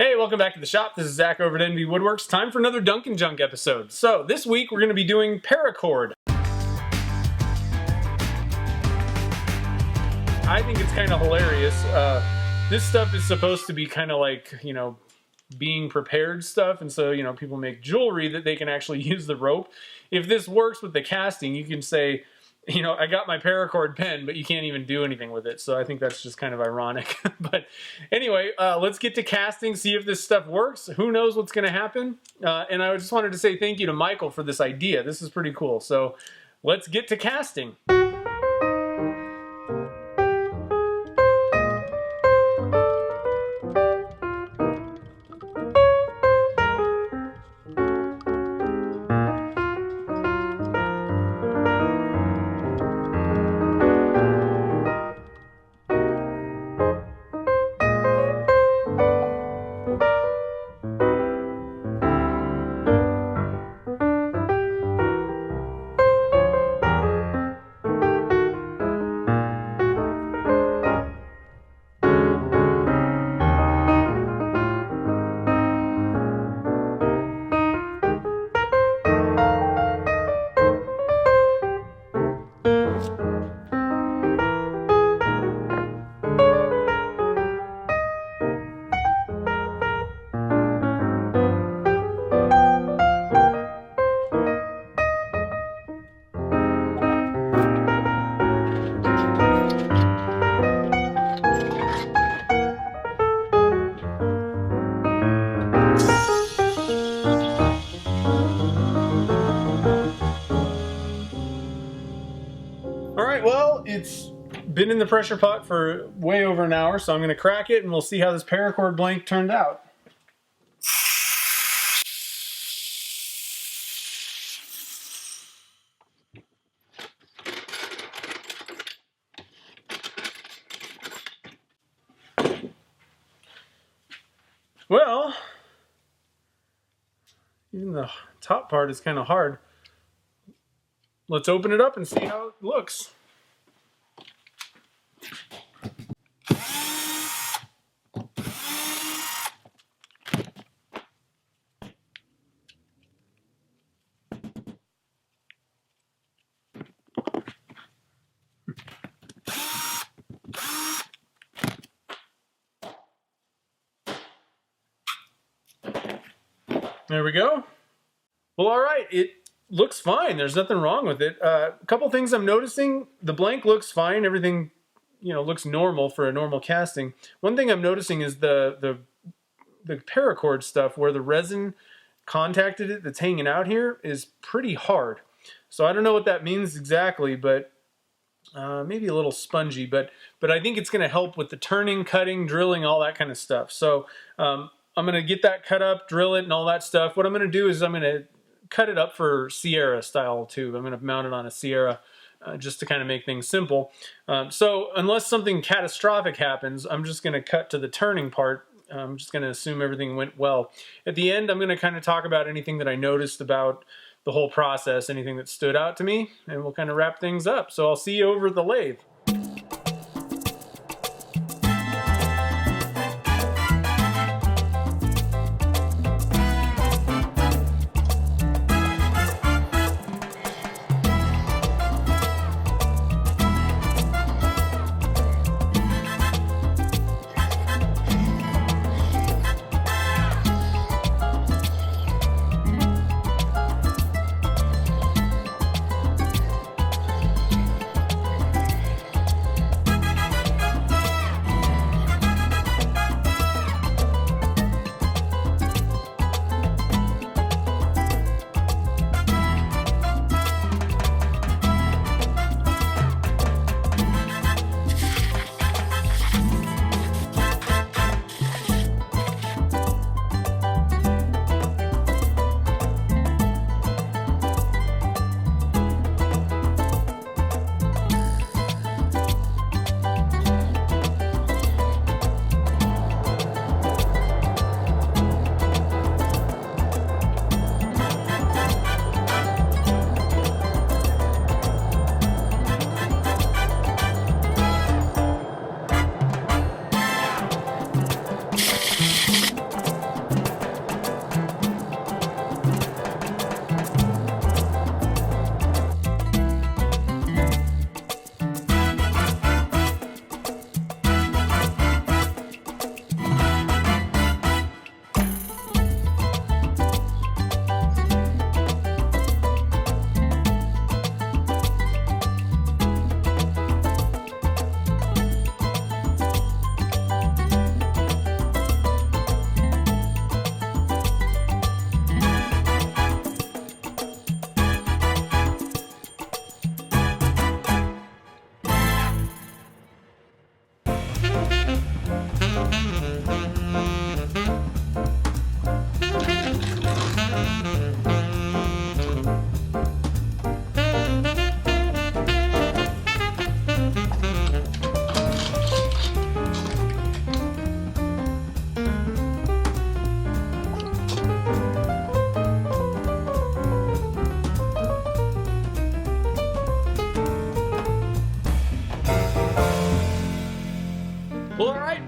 Hey, welcome back to the shop. This is Zach over at NV Woodworks. Time for another Dunkin Junk episode. So this week we're going to be doing Paracord. I think it's kind of hilarious. This stuff is supposed to be kind of like, being prepared stuff. And so, people make jewelry that they can actually use the rope. If this works with the casting, you can say, I got my Paracord pen, but you can't even do anything with it. So I think that's just kind of ironic. But anyway, let's get to casting, see if this stuff works. Who knows what's going to happen? And I just wanted to say thank you to Michael for this idea. This is pretty cool. So let's get to casting. Well, it's been in the pressure pot for way over an hour, so I'm going to crack it and we'll see how this Paracord blank turned out. Well, even the top part is kind of hard. Let's open it up and see how it looks. There we go. Well, all right, it looks fine. There's nothing wrong with it. A couple things I'm noticing. The blank looks fine. Everything, looks normal for a normal casting. One thing I'm noticing is the Paracord stuff where the resin contacted it that's hanging out here is pretty hard. So I don't know what that means exactly, but maybe a little spongy. But I think it's going to help with the turning, cutting, drilling, all that kind of stuff. So I'm going to get that cut up, drill it, and all that stuff. What I'm going to do is I'm going to cut it up for Sierra style tube. I'm going to mount it on a Sierra just to kind of make things simple. So unless something catastrophic happens, I'm just going to cut to the turning part. I'm just going to assume everything went well. At the end, I'm going to kind of talk about anything that I noticed about the whole process, anything that stood out to me, and we'll kind of wrap things up. So I'll see you over at the lathe.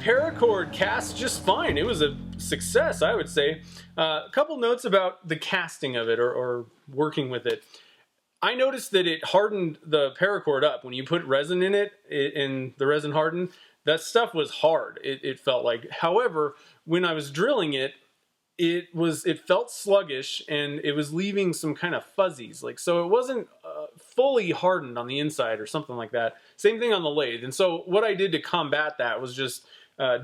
Paracord cast just fine. It was a success, I would say. A couple notes about the casting of it, or working with it. I noticed that it hardened the paracord up. When you put resin in it, and the resin hardened, that stuff was hard, it felt like. However, when I was drilling it, it felt sluggish, and it was leaving some kind of fuzzies. Like, so it wasn't fully hardened on the inside or something like that. Same thing on the lathe. And so what I did to combat that was just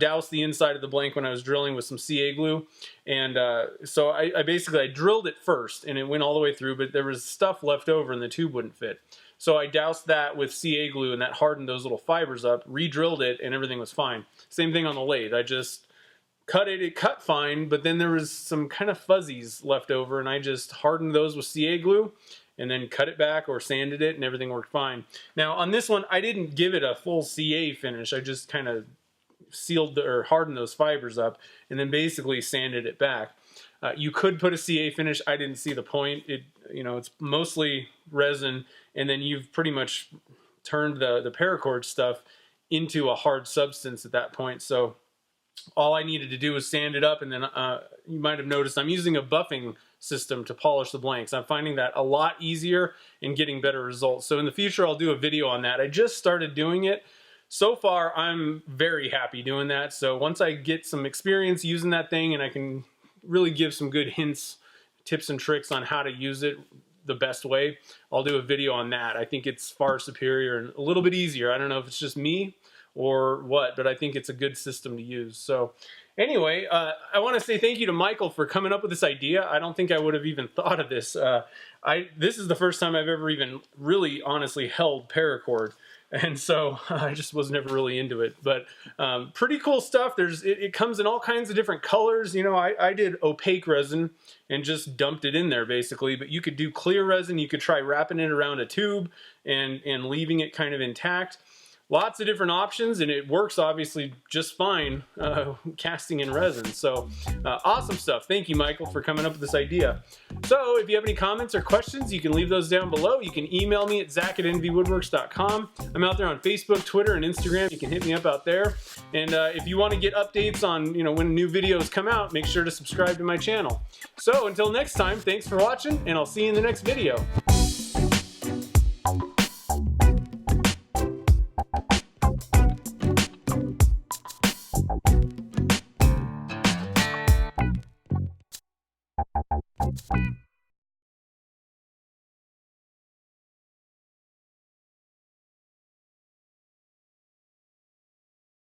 douse the inside of the blank when I was drilling with some CA glue. And so I basically drilled it first, and it went all the way through, but there was stuff left over and the tube wouldn't fit. So I doused that with CA glue, and that hardened those little fibers up, re-drilled it, and everything was fine. Same thing on the lathe. I just cut it cut fine, but then there was some kind of fuzzies left over, and I just hardened those with CA glue and then cut it back or sanded it, and everything worked fine. Now on this one, I didn't give it a full CA finish. I just kind of sealed or hardened those fibers up and then basically sanded it back. You could put a CA finish. I didn't see the point. It's mostly resin, and then you've pretty much turned the paracord stuff into a hard substance at that point. So all I needed to do was sand it up, and then you might have noticed I'm using a buffing system to polish the blanks. I'm finding that a lot easier and getting better results. So in the future, I'll do a video on that. I just started doing it. So far, I'm very happy doing that. So once I get some experience using that thing, and I can really give some good hints, tips and tricks on how to use it the best way, I'll do a video on that. I think it's far superior and a little bit easier. I don't know if it's just me or what, but I think it's a good system to use. So anyway, I want to say thank you to Michael for coming up with this idea. I don't think I would have even thought of this. This is the first time I've ever even really honestly held paracord. And so I just was never really into it, but pretty cool stuff. It comes in all kinds of different colors. I did opaque resin and just dumped it in there basically, but you could do clear resin. You could try wrapping it around a tube and leaving it kind of intact. Lots of different options, and it works obviously just fine casting in resin. So awesome stuff. Thank you, Michael, for coming up with this idea. So if you have any comments or questions, you can leave those down below. You can email me at zach@nvwoodworks.com. I'm out there on Facebook, Twitter, and Instagram. You can hit me up out there. And if you want to get updates on when new videos come out, make sure to subscribe to my channel. So until next time, thanks for watching, and I'll see you in the next video.